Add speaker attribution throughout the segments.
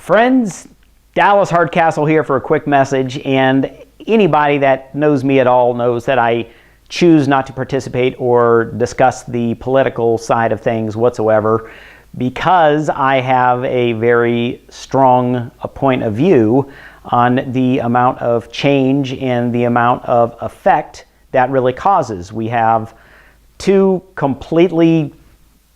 Speaker 1: Friends, Dallas Hardcastle here for a quick message, and anybody that knows me at all knows that I choose not to participate or discuss the political side of things whatsoever because I have a very strong point of view on the amount of change and the amount of effect that really causes. We have two completely,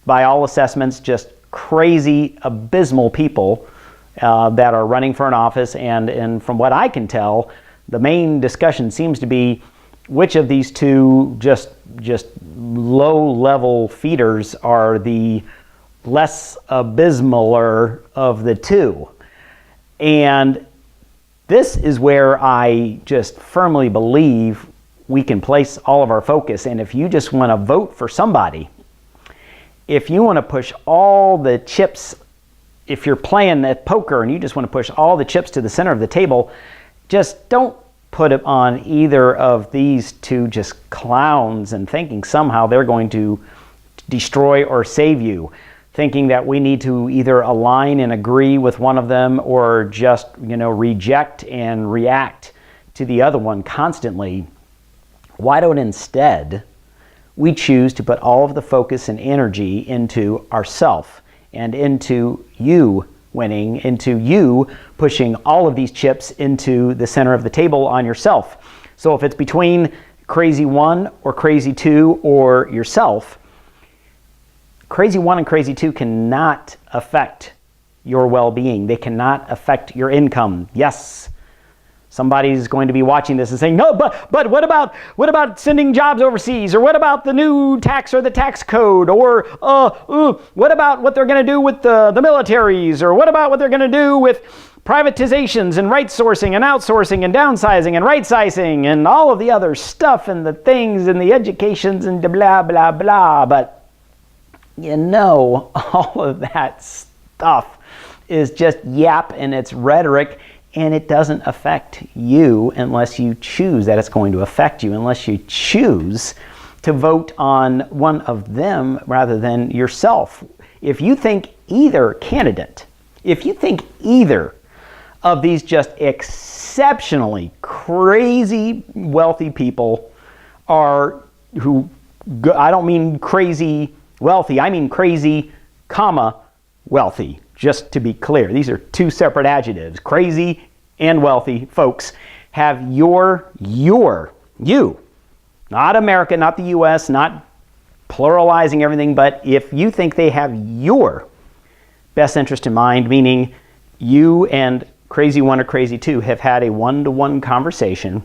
Speaker 1: by all assessments, just crazy, abysmal people that are running for an office, and from what I can tell, the main discussion seems to be which of these two just low-level feeders are the less abysmaler of the two. And this is where I just firmly believe we can place all of our focus. And if you just want to vote for somebody, if you want to push all the chips, if you're playing at poker and you just want to push all the chips to the center of the table, just don't put it on either of these two just clowns and thinking somehow they're going to destroy or save you, thinking that we need to either align and agree with one of them or just, reject and react to the other one constantly. Why don't instead we choose to put all of the focus and energy into ourself and into you winning, into you pushing all of these chips into the center of the table on yourself. So if it's between crazy one or crazy two or yourself, crazy one and crazy two cannot affect your well-being. They cannot affect your income. Yes, somebody's going to be watching this and saying, no, but what about sending jobs overseas? Or what about the new tax or the tax code? Or what about what they're going to do with the militaries? Or what about what they're going to do with privatizations and right sourcing and outsourcing and downsizing and right sizing and all of the other stuff and the things and the educations and blah, blah, blah. But all of that stuff is just yap and it's rhetoric. And it doesn't affect you unless you choose that it's going to affect you, unless you choose to vote on one of them rather than yourself. If you think either candidate, if you think either of these just exceptionally crazy wealthy people I don't mean crazy wealthy, I mean crazy, wealthy. Just to be clear, these are two separate adjectives. Crazy and wealthy folks have you, not America, not the U.S., not pluralizing everything, but if you think they have your best interest in mind, meaning you and crazy one or crazy two have had a one-to-one conversation,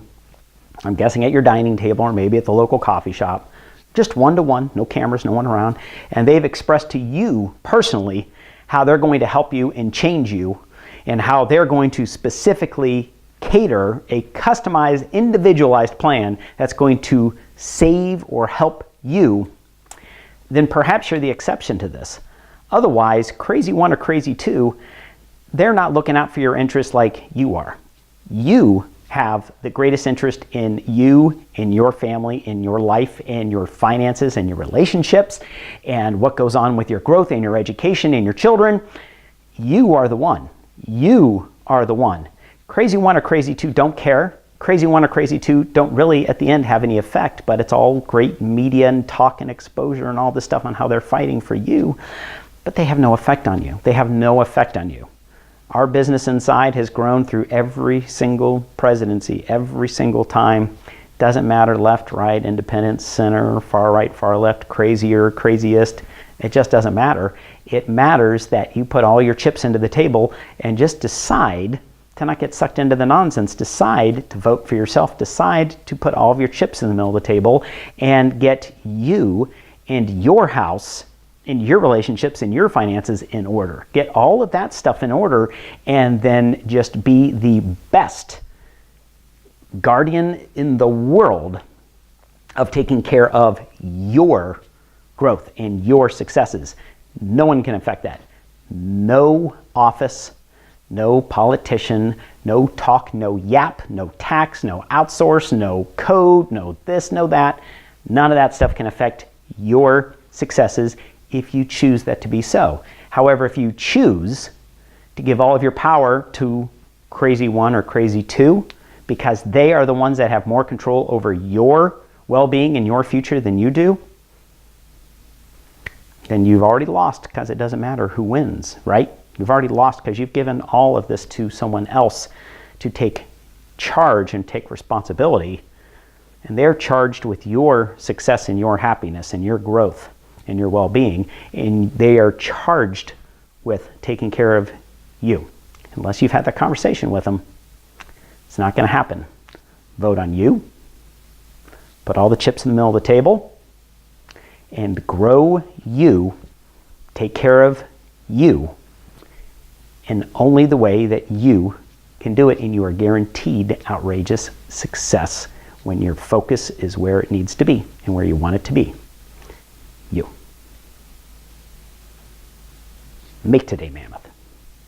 Speaker 1: I'm guessing at your dining table or maybe at the local coffee shop, just one-to-one, no cameras, no one around, and they've expressed to you personally how they're going to help you and change you, and how they're going to specifically cater a customized, individualized plan that's going to save or help you, then perhaps you're the exception to this. Otherwise, crazy one or crazy two, they're not looking out for your interests like you are. You have the greatest interest in you, in your family, in your life, and your finances, and your relationships, and what goes on with your growth and your education and your children. You are the one. You are the one. Crazy one or crazy two don't care. Crazy one or crazy two don't really, at the end, have any effect, but it's all great media and talk and exposure and all this stuff on how they're fighting for you, but they have no effect on you. They have no effect on you. Our business inside has grown through every single presidency, every single time. Doesn't matter left, right, independent, center, far right, far left, crazier, craziest. It just doesn't matter. It matters that you put all your chips into the table and just decide to not get sucked into the nonsense. Decide to vote for yourself. Decide to put all of your chips in the middle of the table and get you and your house in your relationships and your finances in order. Get all of that stuff in order and then just be the best guardian in the world of taking care of your growth and your successes. No one can affect that. No office, no politician, no talk, no yap, no tax, no outsource, no code, no this, no that. None of that stuff can affect your successes if you choose that to be so. However, if you choose to give all of your power to crazy one or crazy two, because they are the ones that have more control over your well-being and your future than you do, then you've already lost, because it doesn't matter who wins, right? You've already lost because you've given all of this to someone else to take charge and take responsibility, and they're charged with your success and your happiness and your growth and your well-being, and they are charged with taking care of you. Unless you've had that conversation with them, it's not going to happen. Vote on you, put all the chips in the middle of the table, and grow you, take care of you, in only the way that you can do it, and you are guaranteed outrageous success when your focus is where it needs to be and where you want it to be. You. Make today mammoth.